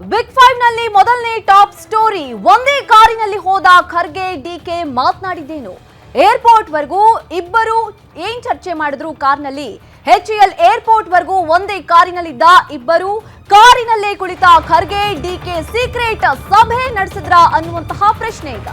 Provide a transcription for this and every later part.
Big five ನಲ್ಲಿ ಮೊದಲನೇ top story. ಒಂದೇ ಕಾರಿನಲ್ಲಿ ಹೋದ ಖರ್ಗೆ ಡಿಕೆ ಮಾತನಾಡಿದ್ದೇನು? ಏರ್ಪೋರ್ಟ್ ವರೆಗೂ ಇಬ್ಬರು ಏನ್ ಚರ್ಚೆ ಮಾಡಿದ್ರು ಕಾರ್ನಲ್ಲಿ? HAL ಏರ್ಪೋರ್ಟ್ ವರೆಗೂ ಒಂದೇ ಕಾರಿನಲ್ಲಿದ್ದ ಇಬ್ಬರು, ಕಾರಿನಲ್ಲೇ ಕುಳಿತ ಖರ್ಗೆ ಡಿಕೆ ಸೀಕ್ರೆಟ್ ಸಭೆ ನಡೆಸಿದ್ರ ಅನ್ನುವಂತಹ ಪ್ರಶ್ನೆ ಈಗ.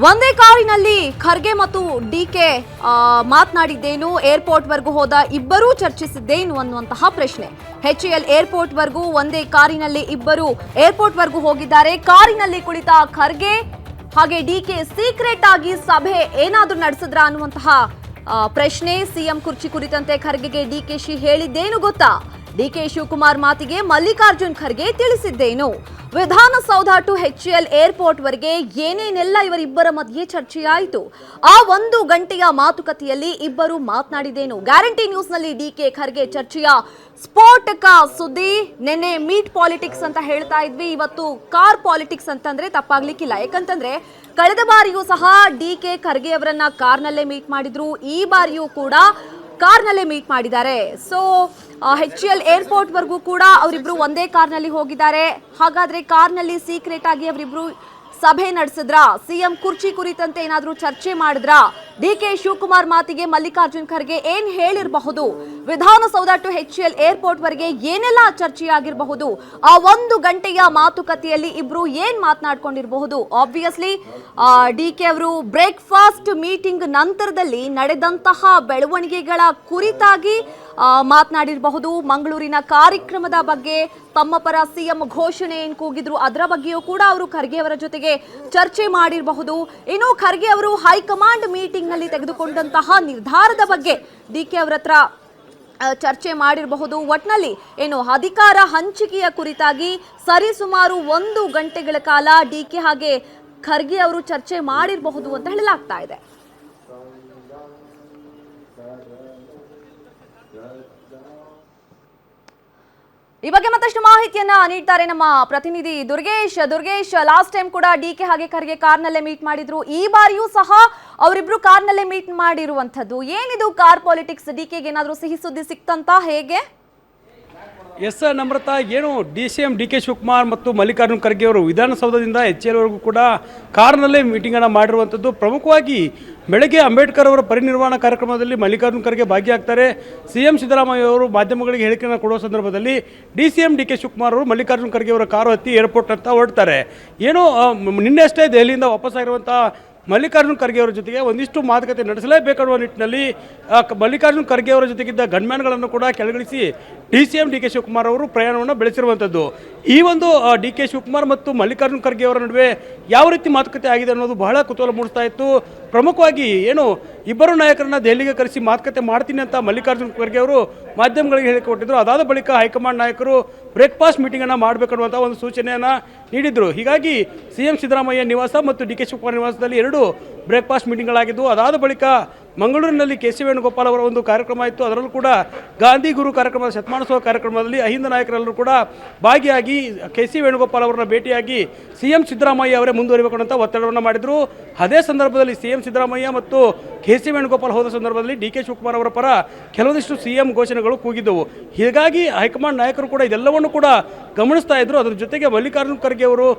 ಒಂದೇ ಕಾರಿನಲ್ಲಿ ಖರ್ಗೆ ಮತ್ತು ಡಿಕೆ ಮಾತನಾಡಿದ್ದೇನು? ಏರ್ಪೋರ್ಟ್ ವರೆಗೂ ಹೋದ ಇಬ್ಬರೂ ಚರ್ಚಿಸಿದ್ದೇನು ಅನ್ನುವಂತಹ ಪ್ರಶ್ನೆ. HAL ಏರ್ಪೋರ್ಟ್ ವರೆಗೂ ಒಂದೇ ಕಾರಿನಲ್ಲಿ ಇಬ್ಬರು ಏರ್ಪೋರ್ಟ್ ವರೆಗೂ ಹೋಗಿದ್ದಾರೆ. ಕಾರಿನಲ್ಲಿ ಕುಳಿತ ಖರ್ಗೆ ಹಾಗೆ ಡಿಕೆ ಸೀಕ್ರೆಟ್ ಆಗಿ ಸಭೆ ಏನಾದ್ರೂ ನಡೆಸಿದ್ರ ಅನ್ನುವಂತಹ ಪ್ರಶ್ನೆ. ಸಿಎಂ ಕುರ್ಚಿ ಕುರಿತಂತೆ ಖರ್ಗೆಗೆ ಡಿಕೆಶಿ ಹೇಳಿದ್ದೇನು ಗೊತ್ತಾ? ಡಿಕೆ ಶಿವಕುಮಾರ್ ಮಾತಿಗೆ ಮಲ್ಲಿಕಾರ್ಜುನ್ ಖರ್ಗೆ ತಿಳಿಸಿದ್ದೇನು? ವಿಧಾನಸೌಧ ಟು HAL ಏರ್ಪೋರ್ಟ್ ವರೆಗೆ ಏನೇನೆಲ್ಲ ಇವರಿಬ್ಬರ ಮಧ್ಯೆ ಚರ್ಚೆಯಾಯಿತು? ಆ 1 ಗಂಟೆಯ ಮಾತುಕತೆಯಲ್ಲಿ ಇಬ್ಬರು ಮಾತನಾಡಿದ್ದೇನು? ಗ್ಯಾರಂಟಿ ನ್ಯೂಸ್ ನಲ್ಲಿ ಡಿಕೆ ಖರ್ಗೆ ಚರ್ಚೆಯ ಸ್ಫೋಟಕ ಸುದ್ದಿ. ನಿನ್ನೆ ಮೀಟ್ ಪಾಲಿಟಿಕ್ಸ್ ಅಂತ ಹೇಳ್ತಾ ಇದ್ವಿ, ಇವತ್ತು ಕಾರ್ ಪಾಲಿಟಿಕ್ಸ್ ಅಂತಂದ್ರೆ ತಪ್ಪಾಗ್ಲಿಕ್ಕಿಲ್ಲ. ಯಾಕಂತಂದ್ರೆ ಕಳೆದ ಬಾರಿಯೂ ಸಹ ಡಿಕೆ ಖರ್ಗೆ ಅವರನ್ನ ಕಾರ್ನಲ್ಲೇ ಮೀಟ್ ಮಾಡಿದ್ರು, ಈ ಬಾರಿಯೂ ಕೂಡ ಕಾರ್ನಲ್ಲೇ ಮೀಟ್ ಮಾಡಿದ್ದಾರೆ. ಸೊ HAL ಏರ್ಪೋರ್ಟ್ ವರೆಗೂ ಕೂಡ ಅವರಿಬ್ರು ಒಂದೇ ಕಾರ್ನಲ್ಲಿ ಹೋಗಿದ್ದಾರೆ. ಹಾಗಾದ್ರೆ ಕಾರ್ನಲ್ಲಿ ಸೀಕ್ರೆಟ್ ಆಗಿ ಅವರಿಬ್ರು ಸಭೆ ನಡೆಸಿದ್ರ? ಸಿಎಂ ಕುರ್ಚಿ ಕುರಿತಂತೆ ಏನಾದ್ರೂ ಚರ್ಚೆ ಮಾಡಿದ್ರ? ಡಿಕೆ ಶಿವಕುಮಾರ್ ಮಾತಿಗೆ ಮಲ್ಲಿಕಾರ್ಜುನ್ ಖರ್ಗೆ ಏನ್ ಹೇಳಿರಬಹುದು? ವಿಧಾನಸೌಧ ಟು HAL ಏರ್ಪೋರ್ಟ್ ವರೆಗೆ ಏನೆಲ್ಲ ಚರ್ಚೆಯಾಗಿರಬಹುದು? ಆ 1 ಗಂಟೆಯ ಮಾತುಕತೆಯಲ್ಲಿ ಇಬ್ರು ಏನ್ ಮಾತನಾಡ್ಕೊಂಡಿರಬಹುದು? ಆಬ್ವಿಯಸ್ಲಿ ಡಿಕೆ ಅವರು ಬ್ರೇಕ್ಫಾಸ್ಟ್ ಮೀಟಿಂಗ್ ನಂತರದಲ್ಲಿ ನಡೆದಂತಹ ಬೆಳವಣಿಗೆಗಳ ಕುರಿತಾಗಿ ಮಾತನಾಡಿರಬಹುದು. ಮಂಗಳೂರಿನ ಕಾರ್ಯಕ್ರಮದ ಬಗ್ಗೆ, ತಮ್ಮ ಪರ ಸಿಎಂ ಘೋಷಣೆ ಏನ್ ಕೂಗಿದ್ರು ಅದರ ಬಗ್ಗೆಯೂ ಕೂಡ ಅವರು ಖರ್ಗೆ ಅವರ ಜೊತೆಗೆ ಚರ್ಚೆ ಮಾಡಿರಬಹುದು. ಇನ್ನು ಖರ್ಗೆ ಅವರು ಹೈಕಮಾಂಡ್ ಮೀಟಿಂಗ್ ನಲ್ಲಿ ತೆಗೆದುಕೊಂಡಂತಹ ನಿರ್ಧಾರದ ಬಗ್ಗೆ ಡಿಕೆ ಅವರ ಹತ್ರ ಚರ್ಚೆ ಮಾಡಿರಬಹುದು. ಒಟ್ನಲ್ಲಿ ಏನು ಅಧಿಕಾರ ಹಂಚಿಕೆಯ ಕುರಿತಾಗಿ ಸರಿಸುಮಾರು 1 ಗಂಟೆಗಳ ಕಾಲ ಡಿಕೆ ಹಾಗೆ ಖರ್ಗೆ ಅವರು ಚರ್ಚೆ ಮಾಡಿರಬಹುದು ಅಂತ ಹೇಳಲಾಗ್ತಾ ಇದೆ. ಈ ಬಗ್ಗೆ ಮತ್ತಷ್ಟು ಮಾಹಿತಿಯನ್ನ ನೀಡ್ತಾರೆ ನಮ್ಮ ಪ್ರತಿನಿಧಿ ದುರ್ಗೇಶ್. ಲಾಸ್ಟ್ ಟೈಮ್ ಕೂಡ ಡಿಕೆ ಹಾಗೆ ಖರ್ಗೆ ಕಾರ್ನಲ್ಲೇ ಮೀಟ್ ಮಾಡಿದ್ರು, ಈ ಬಾರಿಯೂ ಸಹ ಅವರಿಬ್ರು ಕಾರ್ನಲ್ಲೇ ಮೀಟ್ ಮಾಡಿರುವಂತದ್ದು. ಏನಿದು ಕಾರ್ ಪಾಲಿಟಿಕ್ಸ್? ಡಿಕೆಗೆ ಏನಾದ್ರೂ ಸಿಹಿ ಸುದ್ದಿ ಸಿಕ್ತಂತ? ಹೇಗೆ? ಎಸ್ ನಮ್ರತಾ, ಏನು CM ಡಿಕೆ ಶಿವಕುಮಾರ್ ಮತ್ತು ಮಲ್ಲಿಕಾರ್ಜುನ್ ಖರ್ಗೆ ಅವರು ವಿಧಾನಸೌಧದಿಂದ HAL ವರೆಗೂ ಕೂಡ ಕಾರ್ನಲ್ಲೇ ಮೀಟಿಂಗನ್ನು ಮಾಡಿರುವಂಥದ್ದು. ಪ್ರಮುಖವಾಗಿ ಬೆಳಗ್ಗೆ ಅಂಬೇಡ್ಕರ್ ಅವರ ಪರಿನಿರ್ವಾಣ ಕಾರ್ಯಕ್ರಮದಲ್ಲಿ ಮಲ್ಲಿಕಾರ್ಜುನ್ ಖರ್ಗೆ ಭಾಗಿಯಾಗ್ತಾರೆ. CM ಸಿದ್ದರಾಮಯ್ಯ ಅವರು ಮಾಧ್ಯಮಗಳಿಗೆ ಹೇಳಿಕೆಯನ್ನು ಕೊಡುವ ಸಂದರ್ಭದಲ್ಲಿ CM ಡಿಕೆ ಶಿವಕುಮಾರ್ ಅವರು ಮಲ್ಲಿಕಾರ್ಜುನ್ ಖರ್ಗೆ ಅವರ ಕಾರು ಹತ್ತಿ ಏರ್ಪೋರ್ಟ್ ಅಂತ ಹೊರಡ್ತಾರೆ. ಏನೋ ನಿನ್ನೆ ಅಷ್ಟೇ ದೆಹಲಿಯಿಂದ ವಾಪಸ್ಸಾಗಿರುವಂಥ ಮಲ್ಲಿಕಾರ್ಜುನ್ ಖರ್ಗೆ ಅವರ ಜೊತೆಗೆ ಒಂದಿಷ್ಟು ಮಾತುಕತೆ ನಡೆಸಲೇಬೇಕನ್ನುವ ನಿಟ್ಟಿನಲ್ಲಿ ಮಲ್ಲಿಕಾರ್ಜುನ್ ಖರ್ಗೆ ಅವರ ಜೊತೆಗಿದ್ದ ಗನ್ಮ್ಯಾನ್ಗಳನ್ನು ಕೂಡ ಕೆಳಗಿಳಿಸಿ CM ಡಿಕೆ ಶಿವಕುಮಾರ್ ಅವರು ಪ್ರಯಾಣವನ್ನು ಬೆಳೆಸಿರುವಂಥದ್ದು. ಈ ಒಂದು ಡಿಕೆ ಶಿವಕುಮಾರ್ ಮತ್ತು ಮಲ್ಲಿಕಾರ್ಜುನ್ ಖರ್ಗೆ ಅವರ ನಡುವೆ ಯಾವ ರೀತಿ ಮಾತುಕತೆ ಆಗಿದೆ ಅನ್ನೋದು ಬಹಳ ಕುತೂಹಲ ಮೂಡಿಸ್ತಾ ಇತ್ತು. ಪ್ರಮುಖವಾಗಿ ಏನು ಇಬ್ಬರು ನಾಯಕರನ್ನ ದೆಹಲಿಗೆ ಕರೆಸಿ ಮಾತುಕತೆ ಮಾಡ್ತೀನಿ ಅಂತ ಮಲ್ಲಿಕಾರ್ಜುನ್ ಖರ್ಗೆ ಅವರು ಮಾಧ್ಯಮಗಳಿಗೆ ಹೇಳಿಕೆ ಕೊಟ್ಟಿದ್ದರು. ಅದಾದ ಬಳಿಕ ಹೈಕಮಾಂಡ್ ನಾಯಕರು ಬ್ರೇಕ್ಫಾಸ್ಟ್ ಮೀಟಿಂಗನ್ನು ಮಾಡಬೇಕನ್ನುವಂಥ ಒಂದು ಸೂಚನೆಯನ್ನು ನೀಡಿದರು. ಹೀಗಾಗಿ CM ಸಿದ್ದರಾಮಯ್ಯ ನಿವಾಸ ಮತ್ತು ಡಿಕೆ ಶಿವಕುಮಾರ್ ನಿವಾಸದಲ್ಲಿ 2 ಬ್ರೇಕ್ಫಾಸ್ಟ್ ಮೀಟಿಂಗ್ಗಳಾಗಿದ್ದು, ಅದಾದ ಬಳಿಕ ಮಂಗಳೂರಿನಲ್ಲಿ KC ವೇಣುಗೋಪಾಲ್ ಅವರ ಒಂದು ಕಾರ್ಯಕ್ರಮ ಇತ್ತು. ಅದರಲ್ಲೂ ಕೂಡ ಗಾಂಧಿ ಗುರು ಕಾರ್ಯಕ್ರಮದ ಶತಮಾನೋತ್ಸವ ಕಾರ್ಯಕ್ರಮದಲ್ಲಿ ಅಹಿಂದ ನಾಯಕರೆಲ್ಲರೂ ಕೂಡ ಭಾಗಿಯಾಗಿ KC ವೇಣುಗೋಪಾಲ್ ಅವರನ್ನ ಭೇಟಿಯಾಗಿ CM ಸಿದ್ದರಾಮಯ್ಯ ಅವರೇ ಮುಂದುವರಿಬೇಕು ಅಂತ ಒತ್ತಡವನ್ನು ಮಾಡಿದರು. ಅದೇ ಸಂದರ್ಭದಲ್ಲಿ CM ಸಿದ್ದರಾಮಯ್ಯ ಮತ್ತು KC ವೇಣುಗೋಪಾಲ್ ಹೋದ ಸಂದರ್ಭದಲ್ಲಿ ಡಿಕೆ ಶಿವಕುಮಾರ್ ಅವರ ಪರ ಕೆಲವೊಂದಿಷ್ಟು CM ಘೋಷಣೆಗಳು ಕೂಗಿದ್ದವು. ಹೀಗಾಗಿ ಹೈಕಮಾಂಡ್ ನಾಯಕರು ಕೂಡ ಇದೆಲ್ಲವನ್ನು ಕೂಡ ಗಮನಿಸ್ತಾ ಇದ್ರು. ಅದರ ಜೊತೆಗೆ ಮಲ್ಲಿಕಾರ್ಜುನ್ ಖರ್ಗೆ ಅವರು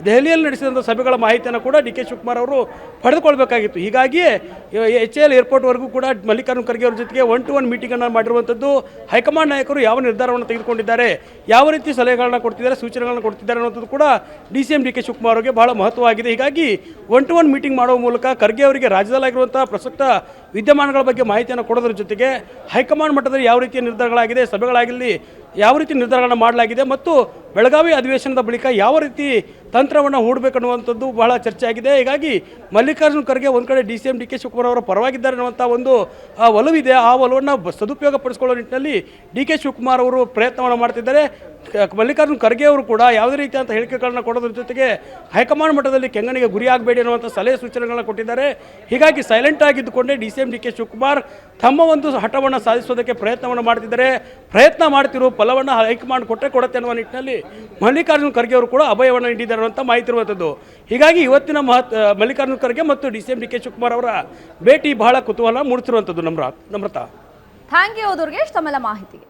ದೆಹಲಿಯಲ್ಲಿ ನಡೆಸಿದಂಥ ಸಭೆಗಳ ಮಾಹಿತಿಯನ್ನು ಕೂಡ ಡಿಕೆ ಶಿವಕುಮಾರ್ ಅವರು ಪಡೆದುಕೊಳ್ಬೇಕಾಗಿತ್ತು. ಹೀಗಾಗಿಯೇ HAL ಏರ್ಪೋರ್ಟ್ವರೆಗೂ ಕೂಡ ಮಲ್ಲಿಕಾರ್ಜುನ್ ಖರ್ಗೆ ಅವರ ಜೊತೆಗೆ 1-to-1 ಮೀಟಿಂಗನ್ನು ಮಾಡಿರುವಂಥದ್ದು. ಹೈಕಮಾಂಡ್ ನಾಯಕರು ಯಾವ ನಿರ್ಧಾರವನ್ನು ತೆಗೆದುಕೊಂಡಿದ್ದಾರೆ, ಯಾವ ರೀತಿ ಸಲಹೆಗಳನ್ನ ಕೊಡ್ತಿದ್ದಾರೆ, ಸೂಚನೆಗಳನ್ನು ಕೊಡ್ತಿದ್ದಾರೆ ಅನ್ನೋದು ಕೂಡ CM ಡಿಕೆ ಶಿವಕುಮಾರ್ ಅವರಿಗೆ ಬಹಳ ಮಹತ್ವವಾಗಿದೆ. ಹೀಗಾಗಿ 1-to-1 ಮೀಟಿಂಗ್ ಮಾಡುವ ಮೂಲಕ ಖರ್ಗೆ ಅವರಿಗೆ ರಾಜ್ಯದಲ್ಲಾಗಿರುವಂಥ ಪ್ರಸಕ್ತ ವಿದ್ಯಮಾನಗಳ ಬಗ್ಗೆ ಮಾಹಿತಿಯನ್ನು ಕೊಡೋದ್ರ ಜೊತೆಗೆ ಹೈಕಮಾಂಡ್ ಮಟ್ಟದಲ್ಲಿ ಯಾವ ರೀತಿಯ ನಿರ್ಧಾರಗಳಾಗಿದೆ, ಸಭೆಗಳಾಗಿರಲಿ ಯಾವ ರೀತಿ ನಿರ್ಧಾರಗಳನ್ನು ಮಾಡಲಾಗಿದೆ ಮತ್ತು ಬೆಳಗಾವಿ ಅಧಿವೇಶನದ ಬಳಿಕ ಯಾವ ರೀತಿ ತಂತ್ರವನ್ನು ಹೂಡಬೇಕನ್ನುವಂಥದ್ದು ಬಹಳ ಚರ್ಚೆ ಆಗಿದೆ. ಹೀಗಾಗಿ ಮಲ್ಲಿಕಾರ್ಜುನ ಖರ್ಗೆ ಒಂದು ಕಡೆ DCM DK ಶಿವಕುಮಾರ್ ಅವರ ಪರವಾಗಿದ್ದಾರೆ ಅನ್ನುವಂಥ ಒಂದು ಒಲವಿದೆ. ಆ ಒಲವನ್ನು ಸದುಪಯೋಗ ಪಡಿಸಿಕೊಳ್ಳೋ ನಿಟ್ಟಿನಲ್ಲಿ DK ಶಿವಕುಮಾರ್ ಅವರು ಪ್ರಯತ್ನವನ್ನು ಮಾಡ್ತಿದ್ದಾರೆ. ಮಲ್ಲಿಕಾರ್ಜುನ ಖರ್ಗೆ ಅವರು ಕೂಡ ಯಾವುದೇ ರೀತಿಯಾದಂಥ ಹೇಳಿಕೆಗಳನ್ನು ಕೊಡೋದ್ರ ಜೊತೆಗೆ ಹೈಕಮಾಂಡ್ ಮಟ್ಟದಲ್ಲಿ ಕೆಂಗಣಿಗೆ ಗುರಿ ಆಗಬೇಡಿ ಅನ್ನುವಂಥ ಸಲಹೆ ಸೂಚನೆಗಳನ್ನ ಕೊಟ್ಟಿದ್ದಾರೆ. ಹೀಗಾಗಿ ಸೈಲೆಂಟ್ ಆಗಿದ್ದುಕೊಂಡೇ DCM DK ಶಿವಕುಮಾರ್ ತಮ್ಮ ಒಂದು ಹಠವನ್ನು ಸಾಧಿಸೋದಕ್ಕೆ ಪ್ರಯತ್ನವನ್ನು ಮಾಡ್ತಿದ್ದಾರೆ. ಪ್ರಯತ್ನ ಮಾಡ್ತಿರೋ ಫಲವನ್ನು ಹೈಕಮಾಂಡ್ ಕೊಡುತ್ತೆ ಅನ್ನುವ ನಿಟ್ಟಿನಲ್ಲಿ ಮಲ್ಲಿಕಾರ್ಜುನ ಖರ್ಗೆ ಅವರು ಕೂಡ ಅಭಯವನ್ನು ನೀಡಿದ್ದಾರೆ ಅಂತ ಮಾಹಿತಿ ಇರುವಂಥದ್ದು. ಹೀಗಾಗಿ ಇವತ್ತಿನ ಮಲ್ಲಿಕಾರ್ಜುನ ಖರ್ಗೆ ಮತ್ತು DCM DK ಶಿವಕುಮಾರ್ ಅವರ ಭೇಟಿ ಬಹಳ ಕುತೂಹಲ ಮೂಡಿಸಿರುವಂಥದ್ದು. ನಮ್ರತಾ. ಥ್ಯಾಂಕ್ ಯು ದುರ್ಗೇಶ್ ತಮ್ಮೆಲ್ಲ ಮಾಹಿತಿಗೆ.